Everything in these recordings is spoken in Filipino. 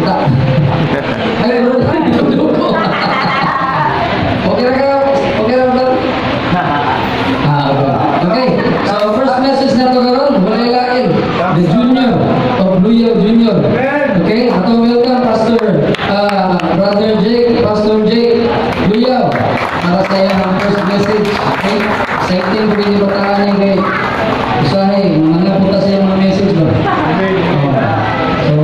kita. Ay, bro, dugo. Okay na ka? Okay na ba? Okay. So, first message na to karon, walay lain. The Junior of Luyaw Junior. Okay, ato welcome Pastor Brother Jake, Pastor Jake Luyaw. Para sa iyang first message. Okay, exciting ko rin yung bataan niya kay usahay, mga punta sa iyang mga message ba? So,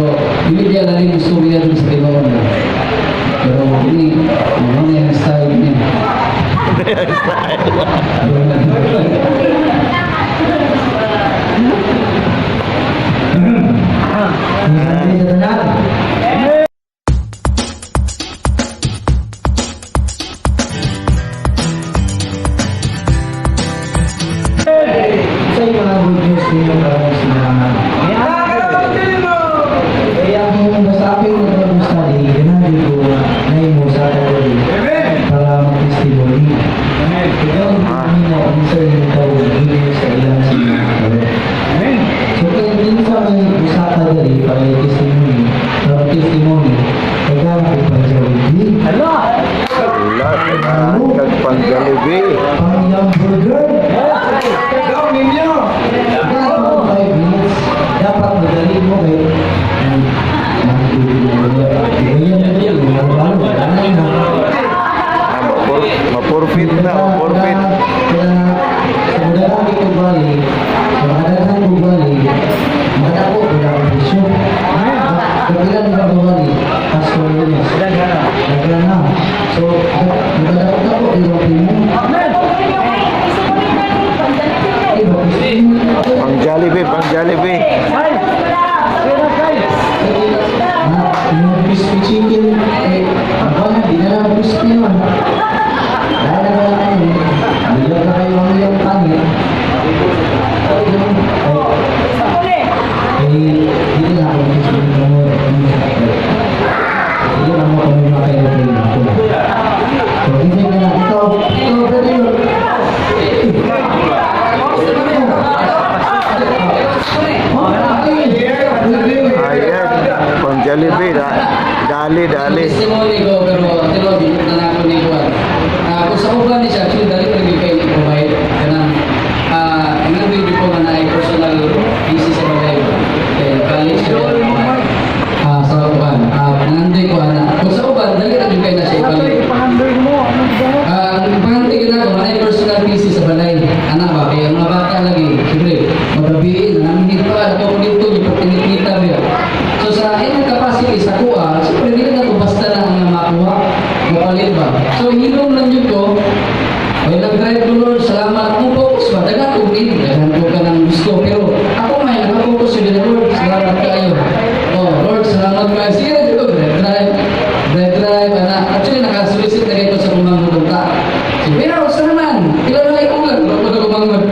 hindi dia lagi gusto niya dun sa tibawan ba? Pero ini, ano yung style niya? Sa iyo mga good news ninyo karon sinahan. Kaya kung masapin mo ito ang study, ganahin ko na imo sa kawali para mag-testimony. Ikaw ang na answer yung tawag sa ilang sinahan. So kaya din sa may usapa dali para yung testimony, kaya ang pag-Jollibee. Pag-Jollibee. Pang-hamburger. Dapat madali mo kayo. Mapurfit na, mapurfit. Sa madalagi ko bali, sa madalagi ko bali, madako ko na ang presyo. Kapilan ka ko bali, Pastor Lunes. Naglan na. So, madako ko, iwapin mo. Pang Jollibee, pang Jollibee. Yung crispy chicken, ako na, di na lang crispy naman. Dahil na lang bilang na kayo ang iyong pangit. Hindi na ako crispy naman. Hindi na ako kami makailapin ako. So, hindi na lang. Ito, pwede yun. Ayan, pang Jollibee. Dali. Testimony ko, pero tilo, dito na ako ni Juan. Kung sa uban ni siya, actually, dali ko nag-pay ni-provide. Kanang, nandun ko nga na personal PC sa balay. College ko. Sa uban. Nandun ko na. Kung sa uban, dali nag-pay na siya ibalik. Pangantig na ako, na personal PC sa balay. Anak ba? Kaya mga bata lagi. Siyempre, magabiin. Nanginit pa. Ito ko dito, ipagtinit-nita ba? So sa inyong capacity sa kuha, siyempre hindi na ito basta na ang makuha, mapalit ba? So hinong lang yun ko, ay nag-drive ko Lord, salamat mo focus ba? Dagan ko din, dagan ko ka ng gusto, pero ako may nakapokus yun na Lord, salamat kayo. Oh Lord, salamat kayo. Sige na dito, drive, anak. Actually nakasulisit na kayo sa kumangod ta. Sige, pero sa naman, ilan na yung ulan, huwag ko kumangod.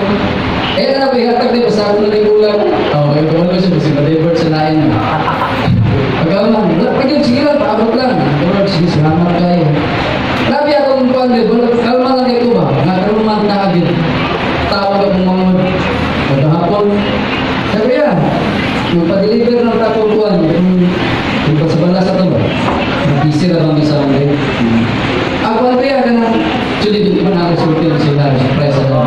Eh, na ba, ihatag din, basta ako na yung ulan. Okay, kumangod ko siya, kasi ma-divert sa lain. Pagkaman, pag yun, sige lang, paabot lang. Lord, sige, salamat kayo. Grabe akong kuwan, kalma lang ito ba? Nakaruman na agad. Tawag akong mga magahapon. Sabi yan, magpa-deliver ng takong kuwan, yung pasabala sa ito ba? Mag-isir na bang isang day. Ako ang kaya ka na, actually, hindi pa nakasulti na sila, surprise na.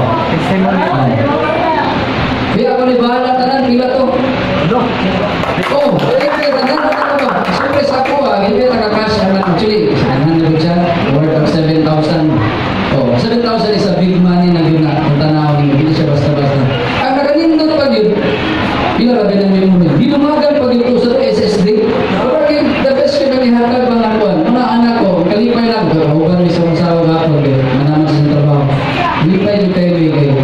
Kaya ako ni bahala tanan, pila to. Oh, siyempre sa ako, hindi nakakash naman actually. Sanahan na ko siya, worth of 7,000. Oh, 7,000 is a big money na yun na. Kung tanawin, hindi siya basta-basta. Ang nakanindot pa yun, pinarabi ng memory. Hinumagan pag ito sa SSD. Pero the best ko nang ihatag mga kuwan. Mga anak ko, kalipay lang. Huwag kami sa masawa nga ako. Manaman sa trabaho. Kalipay yung kayo kayo.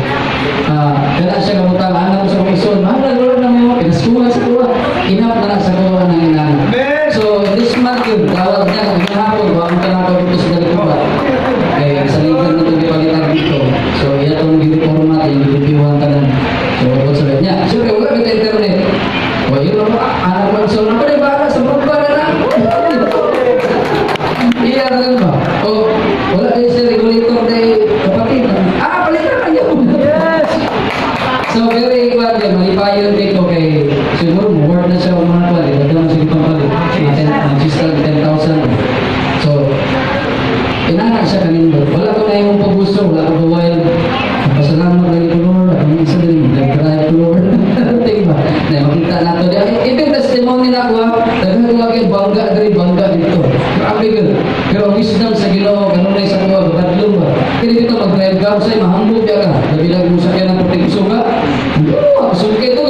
daghan lagi bangga dari bangga dito. Grabe gyud. Pero ang wisdom sa Ginoo kanunay sa kuha badlong ba. Kini dito mag-drive ka say mahambog ya ka. Labi lang mo sakyan ng puting suga. Oh, sungkit to.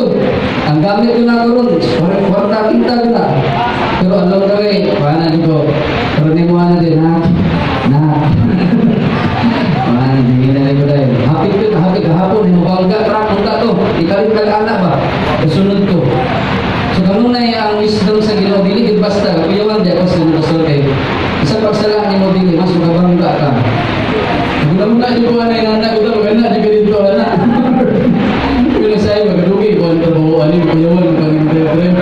Ang gamit ko na karon, kwarta kita na. Pero alam ka rin, paano dito? Pero di mo ano din, ha? Na. Paano, hindi na rin ko dahil. Happy kahapon, himabangga, track, punta to. Ikalit anak ba? Kasunod ko. So kung na ang wisdom sa Ginoo dili gid basta kuyawan di ako sa pastor kay isa pagsala ni mo dili mas magabangga ka. Kung na di ko na inanda ko daw ganda di dito ana. Kung sa iyo magadugi ko ang trabaho ani kuyawan kang interpret.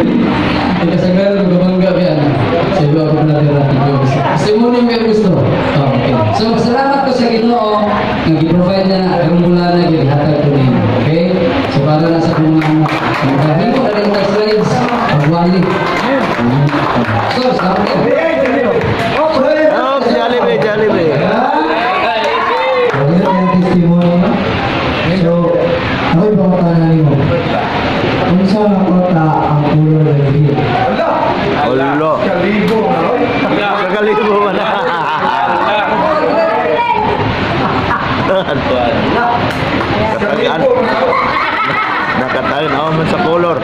Ika sa garo magabangga ba ana. Sa iyo ako na dira dito. Kasi mo ni may gusto. Okay. So salamat ko sa Ginoo nga gi-provide na ang mula na gid hatag ko ninyo. Okay? So para na sa mga anak. Dahil mo na rin na slides, pagwali. So, sabi ko. Oh, Jollibee, Jollibee. Pwede na yung testimony mo. So, ako'y pangutanan mo. Kung saan nakota ang ulo ng biyo? Ulo. Kakalibo mo na. Katagaan. Nakatagan ako man sa color.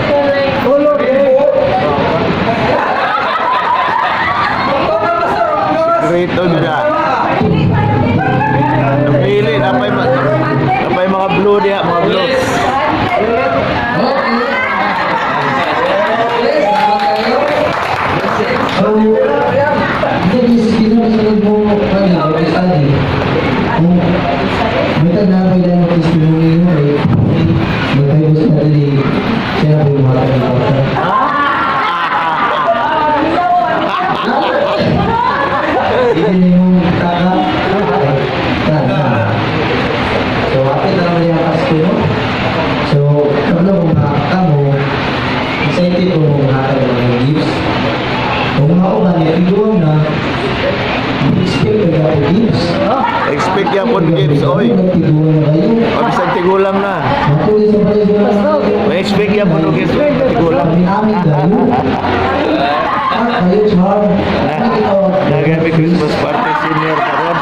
Sikreto nila. Napili, napay mga blue diya, mga blue. So, hindi sinasalag mo kanya, study. Kung may tagnapay lang yung testimony mo eh, magkaibos na dali, siya na po yung mga kanya. Hindi yung taka. So, atin na naman yung Pasko mo. So, kalau makaka mo, excited ko mong makaka mo ng gifts. Kung maulan, ipiguan na, expect ka ga po gifts. Expect yan po games, oy. Nagtiguan na kayo. O, bisag tigulang na. Matuloy sa pala sa May expect yan po games, tigulang. amin kayo. Kayo, Char. Nagami Christmas party senior karon.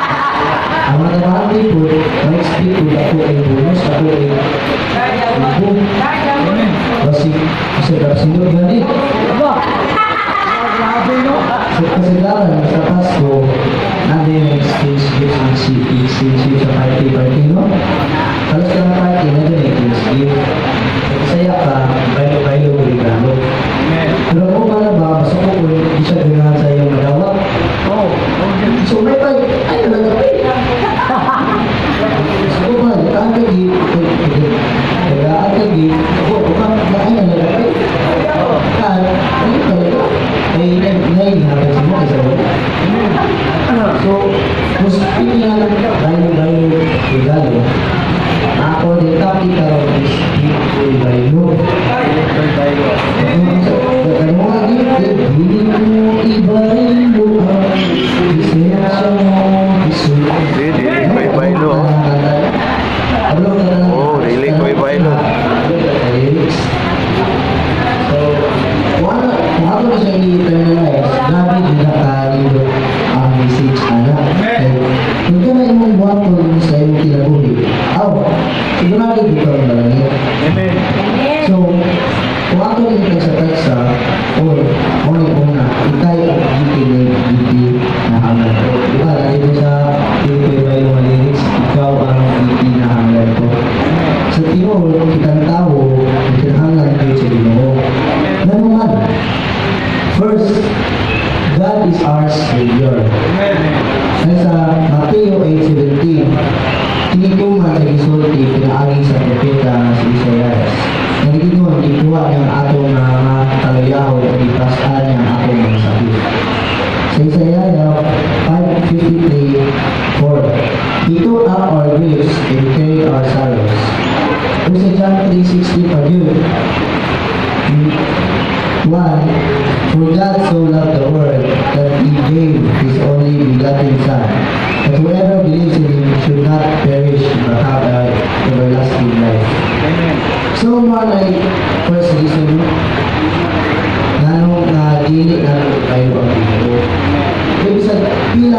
Ang mga tabahan po, ma-expect ko ako ay bonus, ako ay ibu. Kasi sinod ganit. So kasalanan sa Pasko, natin yung exchange gifts ng exchange sa party, no? Halos ka ng party, natin yung exchange gift. Saya ka, bayo regalo. Pero kung mana ba, basta ko kung hindi siya ganahan sa iyong madawak. So may pag, ay nalagapay. So kung mana, nakaan ka gift, nagaan ka gift, kung nakaan nalagapay. Kan, ano talaga? Ay, nahihinapin sa mga isa mo. So, kung pili nga lang bayo regalo, ako din topic karon is gift bayo. Kaya mo nga gift, hindi mo ibayo ang lisensya mo. Hindi, baylo. Oh, really, baylo. So, kung ako na siya i-internalize, grabe din nakalibo ang message anak. Kung ka na imong buwan ko sa iyong kinabuhi, sigurado dito ang balangit. So, kung ako din sa teksa, una, ikay ang GT na hangal ko. Diba, lagi ko sa Pilipay ba yung lyrics, ikaw ang GT na hangal ko. Sa Timor, kitang tao, ikinhangal kayo sa Ginoo. Nanuman, first, God is our Savior. Sa Mateo 8:17, tinituman sa gisulti pinaagi sa propeta si Isaias. Nagiging ikuha niyang atong mga kalayaw at ipasaan niyang atong mga sakit. Sa Isaiah 5:53-4, He took up our griefs and carried our sorrows. Kung sa John 3:60 pa yun, 1, For God so loved the world that He gave His only begotten Son, that whoever believes in Him should not perish but have everlasting life. So, mga first reason, nanong dili na kayo ang Ginoo. Ibig sabihin,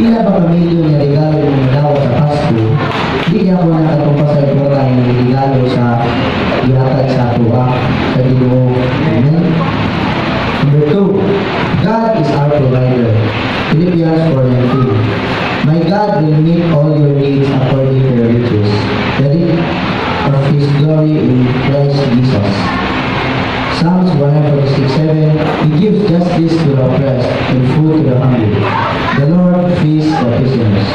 pila ba pamilyo niya regalo yung daw sa Pasko, hindi niya ko nakatupa sa iba yung regalo sa ihatag sa tuwa sa Ginoo. Amen? Number 2, God is our provider. Philippians 4:19. My God will meet all your needs according to your riches, the riches of His glory in Christ Jesus. Psalms 146:7. He gives justice to the oppressed and food to the hungry. The Lord feeds the prisoners.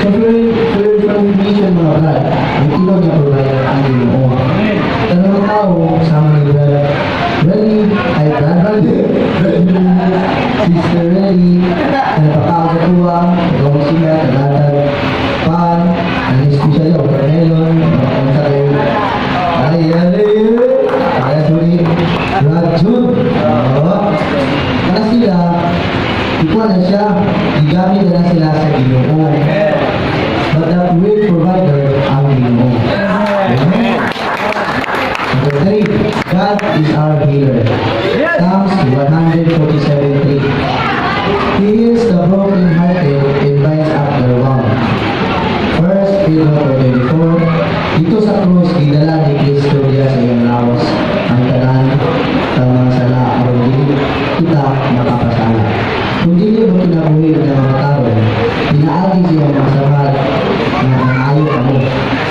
So for information mga brad, ang ilaw niya provider ang Ginoo. Tanong ng tao, sama ni brad, really, ay brad, sister really, napakaw sa tuwa, ikaw siya, tagatag, pan, ang espesyal yung watermelon, ang sakay, ay, sorry, brad June, kana sila, ikuha na siya, gigamit na sila sa Ginoo. But the real provider ang Ginoo. Amen. Number 3, God is our healer. Psalms 147:3. He heals the broken-hearted and binds up their wound. 1 Peter 4:24. Dito sa krus, gidala ni Kristo diya sa iyang lawas ang tanan sa mga sala aron dili kita makapasala. Kung dili mo kinabuhi ng mga karon, pinaagi siya ang masamad na nangayo kamo.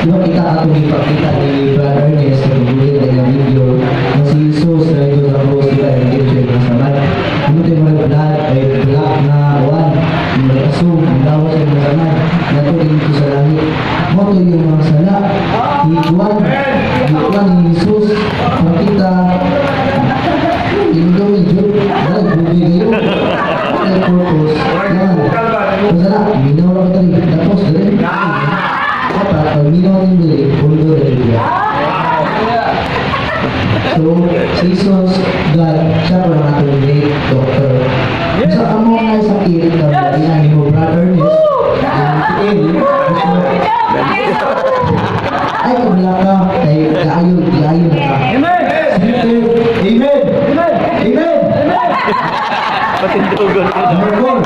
Diba kita atong ipakita ni Brother Ernest sa pagbulit ng video na si Jesus na ito sa krus kita ang dito siya masamad. Ano tayo mga blood ay black na one, yung mag-asum, ang dawa sa masamad, na ito dito sa langit. Mo ito yung mga sala, higuan ni Jesus, makita, yung gawin Diyo, dahil bubig kayo. Ay purpose. Yan. Masala, minaw lang ito rin. Tapos, dali. Dapat, pag minaw rin dali, pundo rin dali. So, si Jesus, God, siya pa lang ating great doctor. Sa amo na sakit, inahin mo, Brother Ernest, ay, wala ka. Kay gaayon na ka. Amen! Amen! Amen! Patindugan ko. Number 4.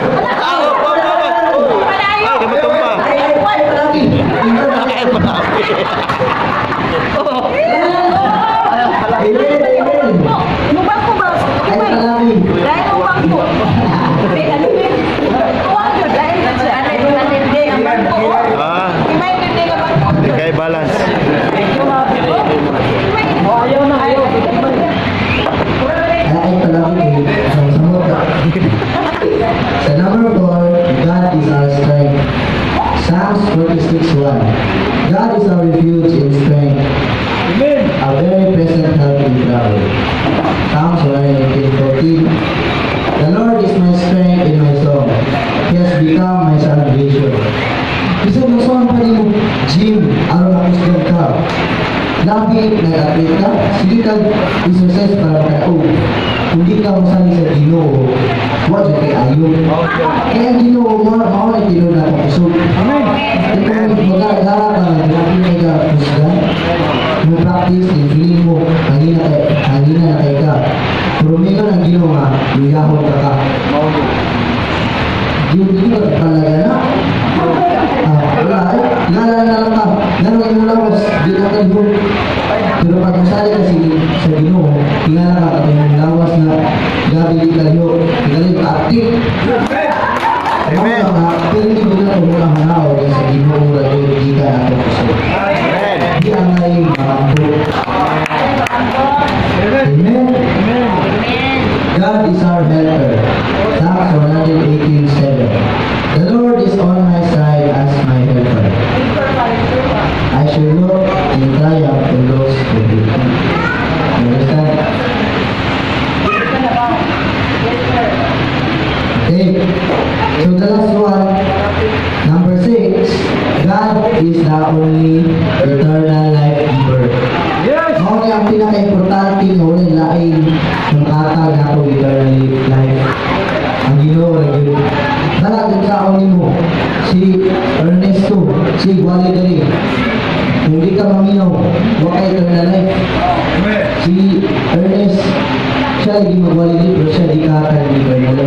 Ay, kamatong pa. Ah, kay balance. Sa number 4, God is our strength. Psalms 46:1. God is our refuge and strength, a very present help in trouble. Psalms 118:14. The Lord is my strength and my song. He has become my salvation. Kasi magsuhan pa rin mo, Jim, araw na kusgan ka. Labi, nag-athlete ka, sige ka, exercise para ka-o. Kung di ka masali sa Ginoo, wala kay ayo. Kaya ang Ginoo, mao ay Ginoo na itong kusog. Ito yung mag-agara ka, nag-athlete ka, kusgan. Yung practice, yung feeling mo, hangina na kay ka. Pero may ka ng Ginoo nga, luyahon ka ka. Hindi ka talaga na. Wala ay, nalala na lang ka. Nalang yung lawas, di ka kayo. Pero pag masali ka sa Ginoo, tingala ka at yung lawas na gabi di kayo. Tingala yung active. Amen. Pero hindi ko na ito muna manaw sa Ginoo na yung di ka na ito puso. Amen. Di ang ngay makampo. Amen. God is our helper. Psalms 118:7. The Lord is on my side as my helper. I shall look in triumph in those who hate me. Understand? Okay. So the last one, number 6, God is the only eternal life giver. Mao ni ang pinaka-importante nga wala lain ng katag na ako eternal life. Ang Ginoo ra gyud. Dalagan sa nimo si Ernesto, si Wally dali. Kung di ka maminaw, wa kay eternal life. Si Ernest, siya lagi magwali libro siya, di kata ni Bernal.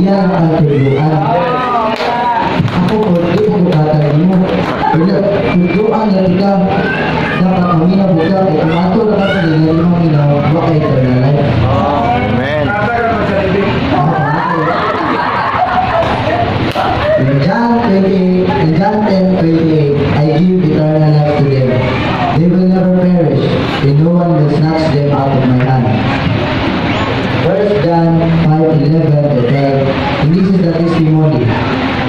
Iyan ang tuduan. Ako po, di ko kata mo. Tuduan na tika, dapat kami na buka, kaya kung ato na kasi nila limang minaw, baka eternal life. Amen. In John 10:28, I give eternal life to them. They will never perish, and no one will snatch them out of my hand. 1 John 5:11 to 12, and this is the testimony.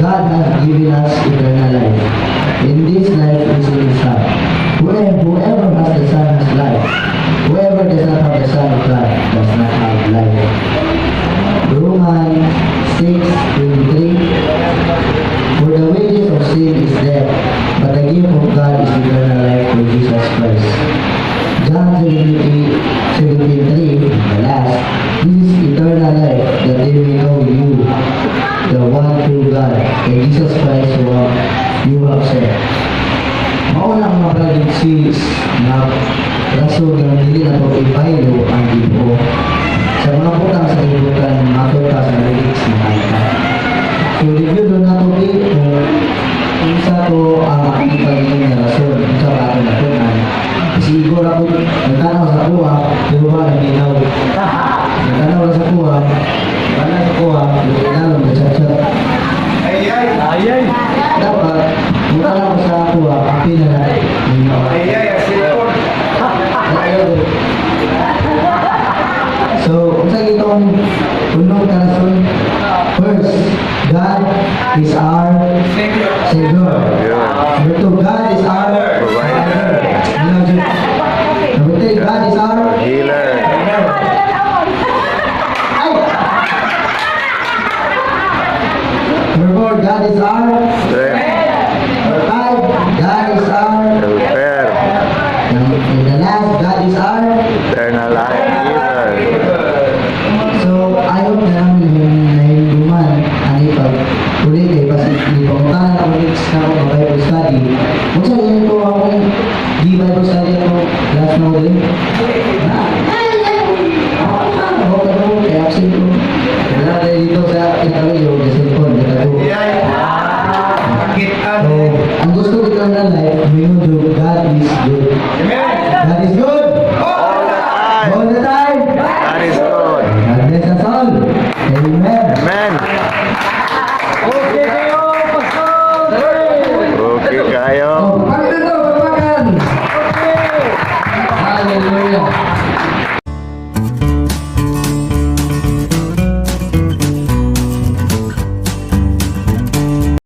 God has given us eternal life, and this life is in His Son. Whoever has the Son has life. Whoever does not have the Son of God does not have life. Romans 6:23, for the wages of sin is death, but the gift of God is eternal life through Jesus Christ. John 17:3, the last, this is eternal life, that they may know you, the one true God, and Jesus Christ who you have sent. Mauna ang mga brother and sis na rason ng dili na ito ipahilo ang Ginoo. Sa mga putang sa libutan, matuta sa lyrics ni Malta. So, review doon na ito kung isa to ang aking pagiging na rason kung sa aking natunan. Kasi igor ako, nagtanaw sa kuha, pero ba naminaw. Nagtanaw sa kuha, wala sa kuha, nagtanaw na chat-chat. Ayay. Dapat, kung alam ko sa kuha, api na na. So, kung sa itong unong karason, first, God is our Savior. Number two, God is our provider. Number three, God is our Healer. Ay! Number four, God is our Strength. Number five, God is our Helper. and the last, God is our Eternal life giver. So, ayaw na namin yung nahinduman ani pag ulit eh, kasi ipamuntahan ako next na ako ng Bible study. Kung sa ganyan ko akong di Bible study ako last na ulit. Ako ka kaya absent ko.